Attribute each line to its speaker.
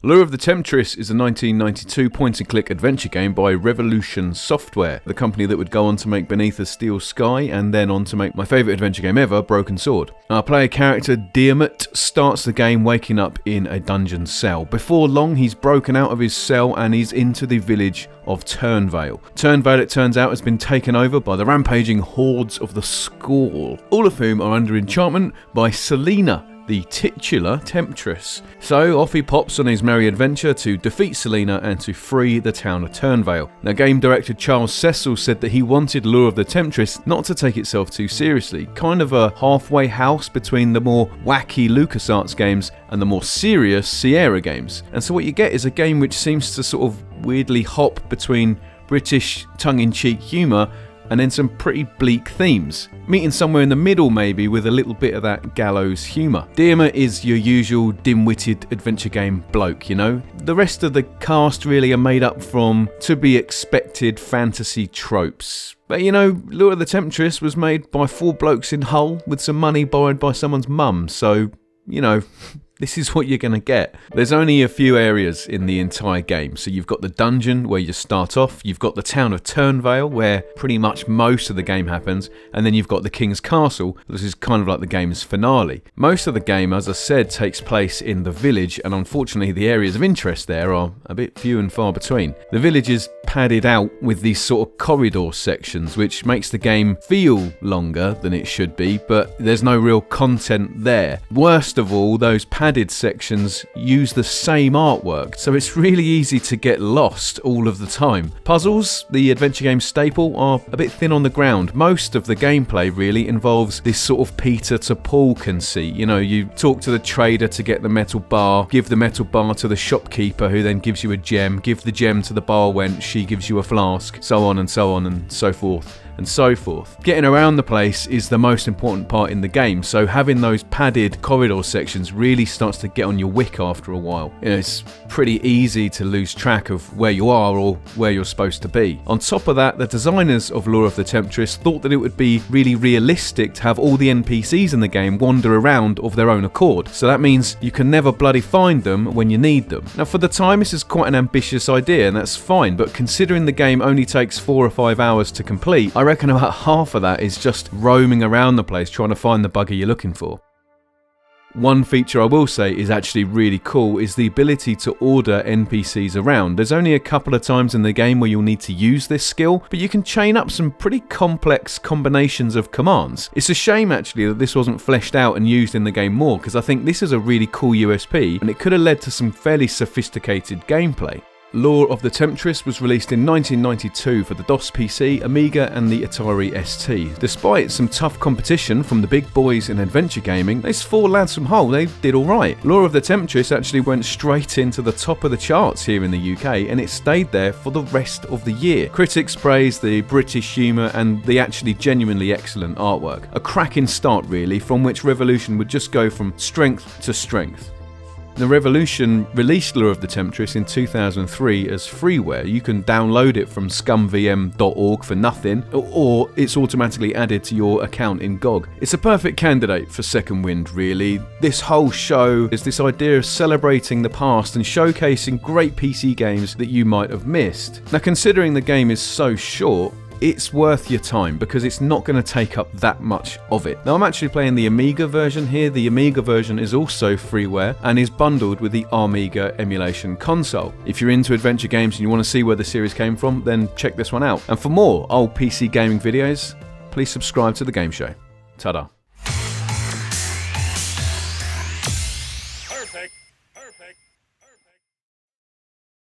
Speaker 1: Lure of the Temptress is a 1992 point-and-click adventure game by Revolution Software, the company that would go on to make Beneath a Steel Sky and then on to make my favourite adventure game ever, Broken Sword. Our player character Diermot starts the game waking up in a dungeon cell. Before long, he's broken out of his cell and he's into the village of Turnvale. Turnvale, it turns out, has been taken over by the rampaging hordes of the Skorl, all of whom are under enchantment by Selena, the titular Temptress. So off he pops on his merry adventure to defeat Selena and to free the town of Turnvale. Now, game director Charles Cecil said that he wanted Lure of the Temptress not to take itself too seriously, kind of a halfway house between the more wacky Lucasarts games and the more serious Sierra games. And so what you get is a game which seems to sort of weirdly hop between British tongue-in-cheek humour and then some pretty bleak themes, meeting somewhere in the middle maybe with a little bit of that gallows humour. Diermot is your usual dim-witted adventure game bloke, you know? The rest of the cast really are made up from to-be-expected fantasy tropes. But you know, Lure of the Temptress was made by 4 blokes in Hull with some money borrowed by someone's mum, so, you know, this is what you're going to get. There's only a few areas in the entire game. So you've got the dungeon where you start off, you've got the town of Turnvale where pretty much most of the game happens, and then you've got the King's Castle. This is kind of like the game's finale. Most of the game, as I said, takes place in the village, and unfortunately the areas of interest there are a bit few and far between. The village is padded out with these sort of corridor sections, which makes the game feel longer than it should be, but there's no real content there. Worst of all, those padded sections use the same artwork, so it's really easy to get lost all of the time. Puzzles, the adventure game staple, are a bit thin on the ground. Most of the gameplay really involves this sort of Peter to Paul conceit. You know, you talk to the trader to get the metal bar, give the metal bar to the shopkeeper who then gives you a gem, give the gem to the bar wench, she gives you a flask, so on and so on and so forth. And so forth. Getting around the place is the most important part in the game, so having those padded corridor sections really starts to get on your wick after a while. You know, it's pretty easy to lose track of where you are or where you're supposed to be. On top of that, the designers of Lure of the Temptress thought that it would be really realistic to have all the NPCs in the game wander around of their own accord, so that means you can never bloody find them when you need them. Now, for the time, this is quite an ambitious idea, and that's fine, but considering the game only takes 4 or 5 hours to complete, I reckon about half of that is just roaming around the place trying to find the bugger you're looking for. One feature I will say is actually really cool is the ability to order NPCs around. There's only a couple of times in the game where you'll need to use this skill, but you can chain up some pretty complex combinations of commands. It's a shame actually that this wasn't fleshed out and used in the game more, because I think this is a really cool USP and it could have led to some fairly sophisticated gameplay. Lure of the Temptress was released in 1992 for the DOS PC, Amiga and the Atari ST. Despite some tough competition from the big boys in adventure gaming, those 4 lads from Hull, they did alright. Lure of the Temptress actually went straight into the top of the charts here in the UK, and it stayed there for the rest of the year. Critics praised the British humour and the actually genuinely excellent artwork. A cracking start really, from which Revolution would just go from strength to strength. The Revolution released Lure of the Temptress in 2003 as freeware. You can download it from scumvm.org for nothing, or it's automatically added to your account in GOG. It's a perfect candidate for Second Wind, really. This whole show is this idea of celebrating the past and showcasing great PC games that you might have missed. Now, considering the game is so short, it's worth your time because it's not going to take up that much of it. Now, I'm actually playing the Amiga version here. The Amiga version is also freeware and is bundled with the Armiga emulation console. If you're into adventure games and you want to see where the series came from, then check this one out. And for more old PC gaming videos, please subscribe to The Game Show. Ta-da.